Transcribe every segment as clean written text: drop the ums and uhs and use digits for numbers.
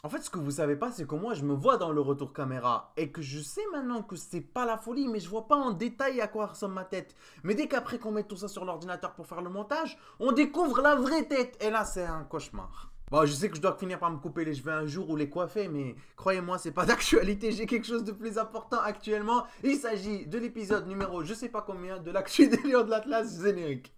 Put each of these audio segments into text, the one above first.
En fait, ce que vous savez pas, c'est que moi, je me vois dans le retour caméra et que je sais maintenant que c'est pas la folie, mais je vois pas en détail à quoi ressemble ma tête. Mais dès qu'après qu'on met tout ça sur l'ordinateur pour faire le montage, on découvre la vraie tête. Et là, c'est un cauchemar. Bon, je sais que je dois finir par me couper les cheveux un jour ou les coiffer, mais croyez-moi, c'est pas d'actualité. J'ai quelque chose de plus important actuellement. Il s'agit de l'épisode numéro je sais pas combien de l'actu des Lions de l'Atlas générique.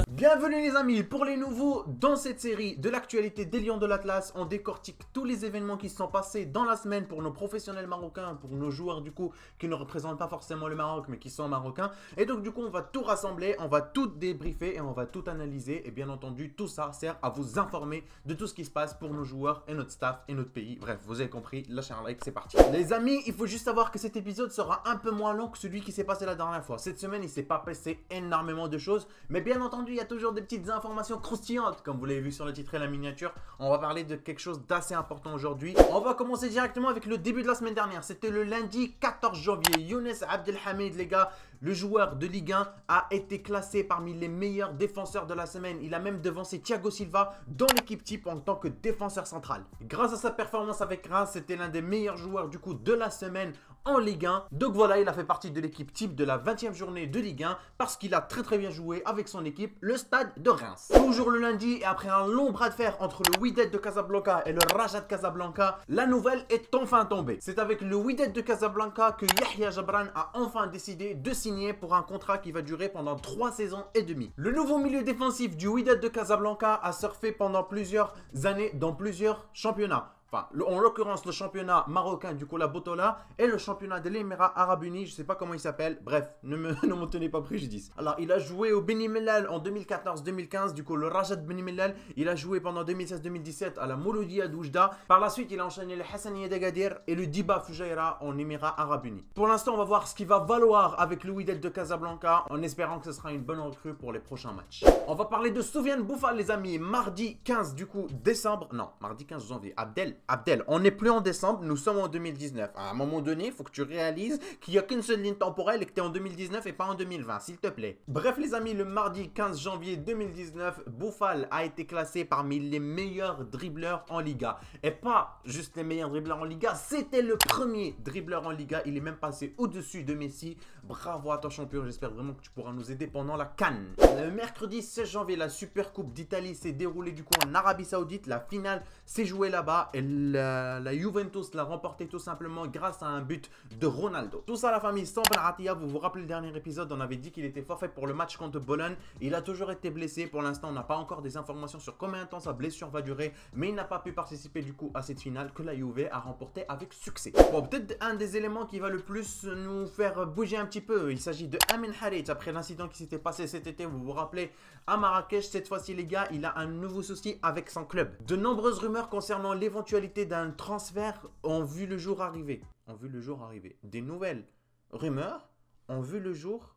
Bienvenue les amis, pour les nouveaux, dans cette série de l'actualité des Lions de l'Atlas, on décortique tous les événements qui se sont passés dans la semaine pour nos professionnels marocains, pour nos joueurs du coup qui ne représentent pas forcément le Maroc mais qui sont marocains. Et donc du coup on va tout rassembler, on va tout débriefer et on va tout analyser. Et bien entendu tout ça sert à vous informer de tout ce qui se passe pour nos joueurs et notre staff et notre pays. Bref, vous avez compris, lâchez un like, c'est parti. Les amis, il faut juste savoir que cet épisode sera un peu moins long que celui qui s'est passé la dernière fois. Cette semaine il s'est pas passé énormément de choses, mais bien entendu il y a toujours des petites informations croustillantes, comme vous l'avez vu sur le titre et la miniature. On va parler de quelque chose d'assez important aujourd'hui. On va commencer directement avec le début de la semaine dernière. C'était le lundi 14 janvier. Younes Abdelhamid, les gars, le joueur de Ligue 1, a été classé parmi les meilleurs défenseurs de la semaine. Il a même devancé Thiago Silva dans l'équipe type en tant que défenseur central. Grâce à sa performance avec Reims, c'était l'un des meilleurs joueurs du coup de la semaine en Ligue 1. Donc voilà, il a fait partie de l'équipe type de la 20e journée de Ligue 1 parce qu'il a très bien joué avec son équipe, le Stade de Reims. Toujours le lundi, et après un long bras de fer entre le Wydad de Casablanca et le Raja de Casablanca, la nouvelle est enfin tombée. C'est avec le Wydad de Casablanca que Yahya Jabran a enfin décidé de signer pour un contrat qui va durer pendant 3 saisons et demie. Le nouveau milieu défensif du Wydad de Casablanca a surfé pendant plusieurs années dans plusieurs championnats. Enfin, en l'occurrence, le championnat marocain du coup la Botola et le championnat de l'Émirat Arabes Unis, je sais pas comment il s'appelle. Bref, ne me tenez pas préjudice. Alors, il a joué au Beni Mellal en 2014-2015, du coup le Raja de Beni Mellal. Il a joué pendant 2016-2017 à la Mouloudia d'Oujda. Par la suite, il a enchaîné le Hassaniya d'Agadir et le Diba Fujairah en Émirats Arabes Unis. Pour l'instant, on va voir ce qu'il va valoir avec le Wydad de Casablanca, en espérant que ce sera une bonne recrue pour les prochains matchs. On va parler de Soufiane Boufal, les amis. Mardi 15 du coup décembre, non, mardi 15 janvier. Abdel, on n'est plus en décembre, nous sommes en 2019. À un moment donné, il faut que tu réalises qu'il n'y a qu'une seule ligne temporelle et que tu es en 2019 et pas en 2020, s'il te plaît. Bref les amis, le mardi 15 janvier 2019, Boufal a été classé parmi les meilleurs dribbleurs en Liga. Et pas juste les meilleurs dribbleurs en Liga, c'était le premier dribbleur en Liga. Il est même passé au-dessus de Messi. Bravo à toi champion, j'espère vraiment que tu pourras nous aider pendant la CAN. Le mercredi 16 janvier, la Super Coupe d'Italie s'est déroulée du coup en Arabie Saoudite. La finale s'est jouée là-bas et la Juventus l'a remporté tout simplement grâce à un but de Ronaldo. Tout ça la famille sans Benratia, vous vous rappelez le dernier épisode, on avait dit qu'il était forfait pour le match contre Bologne. Il a toujours été blessé, pour l'instant on n'a pas encore des informations sur combien de temps sa blessure va durer, mais il n'a pas pu participer du coup à cette finale que la Juve a remportée avec succès. Bon, peut-être un des éléments qui va le plus nous faire bouger un petit peu, il s'agit de Amin Harit. Après l'incident qui s'était passé cet été, vous vous rappelez, à Marrakech, cette fois-ci les gars, il a un nouveau souci avec son club. De nombreuses rumeurs concernant l'éventualité d'un transfert ont vu le jour arriver. Des nouvelles rumeurs ont vu le jour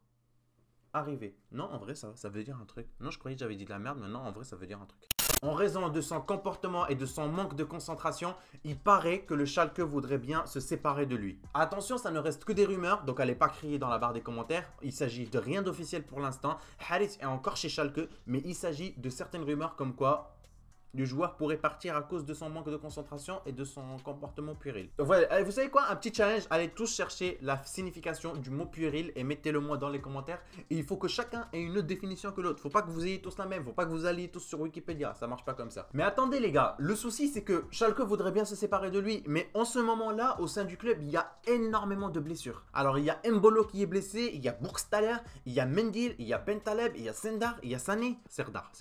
arriver. Non, en vrai, ça veut dire un truc. Non, je croyais que j'avais dit de la merde, mais non, en vrai, ça veut dire un truc. En raison de son comportement et de son manque de concentration, il paraît que le Schalke voudrait bien se séparer de lui. Attention, ça ne reste que des rumeurs, donc allez pas crier dans la barre des commentaires. Il s'agit de rien d'officiel pour l'instant. Harit est encore chez Schalke, mais il s'agit de certaines rumeurs comme quoi le joueur pourrait partir à cause de son manque de concentration et de son comportement puéril. Donc voilà, allez, vous savez quoi? Un petit challenge, allez tous chercher la signification du mot puéril et mettez-le moi dans les commentaires. Et il faut que chacun ait une autre définition que l'autre. Faut pas que vous ayez tous la même, faut pas que vous alliez tous sur Wikipédia, ça marche pas comme ça. Mais attendez les gars, le souci c'est que Schalke voudrait bien se séparer de lui, mais en ce moment-là, au sein du club, il y a énormément de blessures. Alors il y a Mbolo qui est blessé, il y a Burgstaller, il y a Mendil, il y a Bentaleb, il y a Serdar, il y a Sané. Serdar.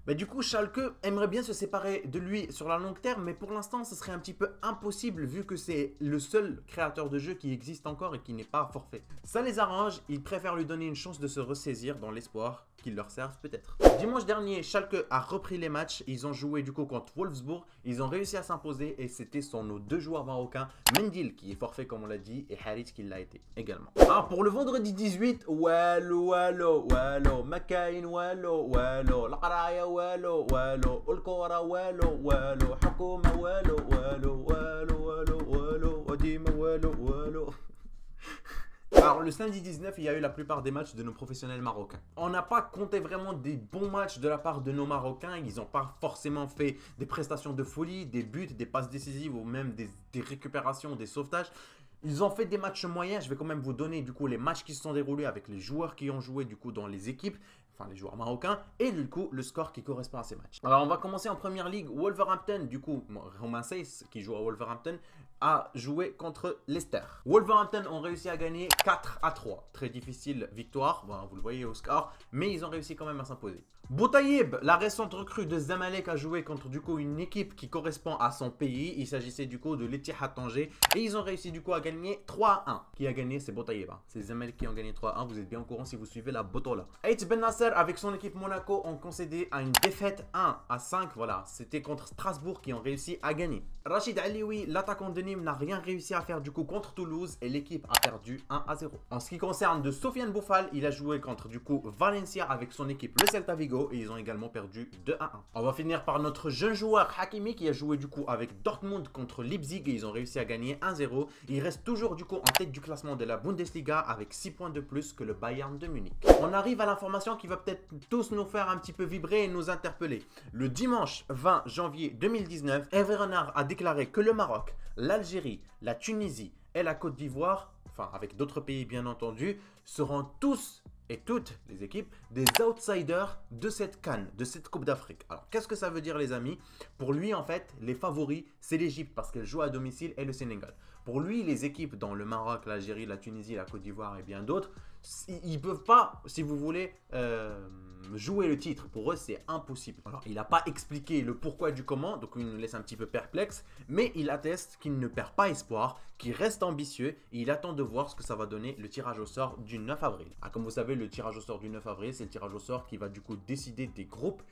Mais du coup, Schalke aimerait bien se séparer de lui sur la longue terme, mais pour l'instant ce serait un petit peu impossible vu que c'est le seul créateur de jeu qui existe encore et qui n'est pas forfait. Ça les arrange, ils préfèrent lui donner une chance de se ressaisir dans l'espoir qu'il leur serve peut-être. Dimanche dernier, Schalke a repris les matchs, ils ont joué du coup contre Wolfsburg, ils ont réussi à s'imposer et c'était sur nos deux joueurs marocains, Mendil qui est forfait comme on l'a dit et Harit qui l'a été également. Ah, pour le vendredi 18, wallo, Makain, wallo, Laqraya, wallo, الكورة والو حكومة والو Odima والو Alors le samedi 19, il y a eu la plupart des matchs de nos professionnels marocains. On n'a pas compté vraiment des bons matchs de la part de nos Marocains. Ils n'ont pas forcément fait des prestations de folie, des buts, des passes décisives ou même des récupérations, des sauvetages. Ils ont fait des matchs moyens. Je vais quand même vous donner du coup les matchs qui se sont déroulés avec les joueurs qui ont joué du coup dans les équipes. Enfin les joueurs marocains, et du coup le score qui correspond à ces matchs. Alors on va commencer en première ligue. Wolverhampton, du coup Romain Saiss qui joue à Wolverhampton a joué contre Leicester. Wolverhampton ont réussi à gagner 4-3. Très difficile victoire, bon, vous le voyez au score, mais ils ont réussi quand même à s'imposer. Boutaïeb, la récente recrue de Zamalek, a joué contre du coup une équipe qui correspond à son pays. Il s'agissait du coup de l'Etihad Tanger et ils ont réussi du coup à gagner 3-1. Qui a gagné? C'est Boutaïeb. Hein. C'est Zamalek qui ont gagné 3-1. Vous êtes bien au courant si vous suivez la Botola. Eitz Ben Nasser avec son équipe Monaco ont concédé à une défaite 1-5. Voilà, c'était contre Strasbourg qui ont réussi à gagner. Rachid Alioui, l'attaquant de Nîmes, n'a rien réussi à faire du coup contre Toulouse et l'équipe a perdu 1-0. En ce qui concerne de Sofiane Boufal, il a joué contre du coup Valencia avec son équipe le Celta Vigo et ils ont également perdu 2-1. On va finir par notre jeune joueur Hakimi qui a joué du coup avec Dortmund contre Leipzig et ils ont réussi à gagner 1-0. Il reste toujours du coup en tête du classement de la Bundesliga avec 6 points de plus que le Bayern de Munich. On arrive à l'information qui va peut-être tous nous faire un petit peu vibrer et nous interpeller. Le dimanche 20 janvier 2019, Hervé Renard a déclaré que le Maroc, l'Algérie, la Tunisie et la Côte d'Ivoire, enfin avec d'autres pays bien entendu, seront tous et toutes les équipes des outsiders de cette CAN, de cette Coupe d'Afrique. Alors, qu'est-ce que ça veut dire les amis? Pour lui, en fait, les favoris, c'est l'Égypte parce qu'elle joue à domicile et le Sénégal. Pour lui, les équipes dans le Maroc, l'Algérie, la Tunisie, la Côte d'Ivoire et bien d'autres, ils ne peuvent pas, si vous voulez, jouer le titre. Pour eux, c'est impossible. Alors, il n'a pas expliqué le pourquoi du comment, donc il nous laisse un petit peu perplexe, mais il atteste qu'il ne perd pas espoir, qu'il reste ambitieux et il attend de voir ce que ça va donner le tirage au sort du 9 avril. Ah, comme vous savez, le tirage au sort du 9 avril, c'est le tirage au sort qui va du coup décider des groupes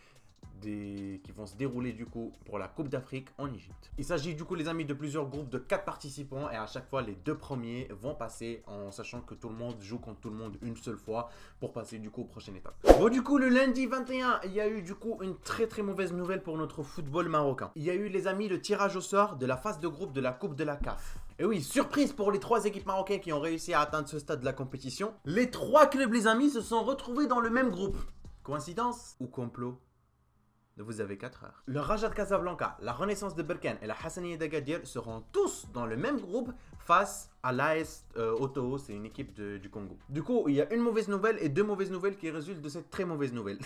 qui vont se dérouler du coup pour la Coupe d'Afrique en Égypte. Il s'agit du coup les amis de plusieurs groupes de 4 participants et à chaque fois les 2 premiers vont passer en sachant que tout le monde joue contre tout le monde une seule fois pour passer du coup aux prochaines étapes. Bon du coup le lundi 21 il y a eu du coup une très mauvaise nouvelle pour notre football marocain. Il y a eu les amis le tirage au sort de la phase de groupe de la Coupe de la CAF. Et oui, surprise pour les 3 équipes marocaines qui ont réussi à atteindre ce stade de la compétition. Les 3 clubs les amis se sont retrouvés dans le même groupe. Coïncidence ou complot? Vous avez 4 heures. Le Raja de Casablanca, la Renaissance de Berkane et la Hassaniya d'Agadir seront tous dans le même groupe face à l'AS Oto, c'est une équipe du Congo. Du coup, il y a une mauvaise nouvelle et 2 mauvaises nouvelles qui résultent de cette très mauvaise nouvelle.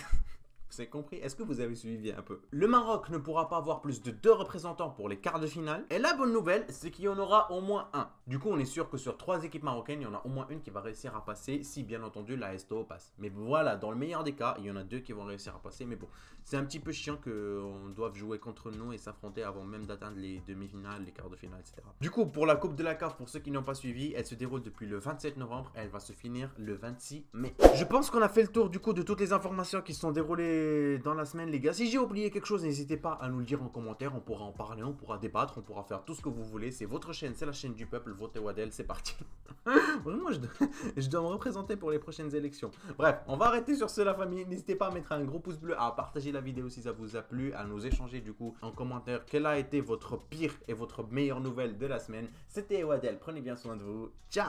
Vous avez compris? Est-ce que vous avez suivi un peu? Le Maroc ne pourra pas avoir plus de 2 représentants pour les quarts de finale. Et la bonne nouvelle, c'est qu'il y en aura au moins un. Du coup, on est sûr que sur 3 équipes marocaines, il y en a au moins une qui va réussir à passer si bien entendu la STO passe. Mais voilà, dans le meilleur des cas, il y en a 2 qui vont réussir à passer. Mais bon, c'est un petit peu chiant qu'on doive jouer contre nous et s'affronter avant même d'atteindre les demi-finales, les quarts de finale, etc. Du coup, pour la Coupe de la CAF, pour ceux qui n'ont pas suivi, elle se déroule depuis le 27 novembre et elle va se finir le 26 mai. Je pense qu'on a fait le tour du coup de toutes les informations qui se sont déroulées dans la semaine les gars. Si j'ai oublié quelque chose, n'hésitez pas à nous le dire en commentaire, on pourra en parler, on pourra débattre, on pourra faire tout ce que vous voulez. C'est votre chaîne, c'est la chaîne du peuple, votez Wadel, c'est parti. Vraiment, je dois me représenter pour les prochaines élections. Bref, on va arrêter sur ce la famille. N'hésitez pas à mettre un gros pouce bleu, à partager la vidéo si ça vous a plu, à nous échanger du coup en commentaire quelle a été votre pire et votre meilleure nouvelle de la semaine. C'était Wadel, prenez bien soin de vous, ciao.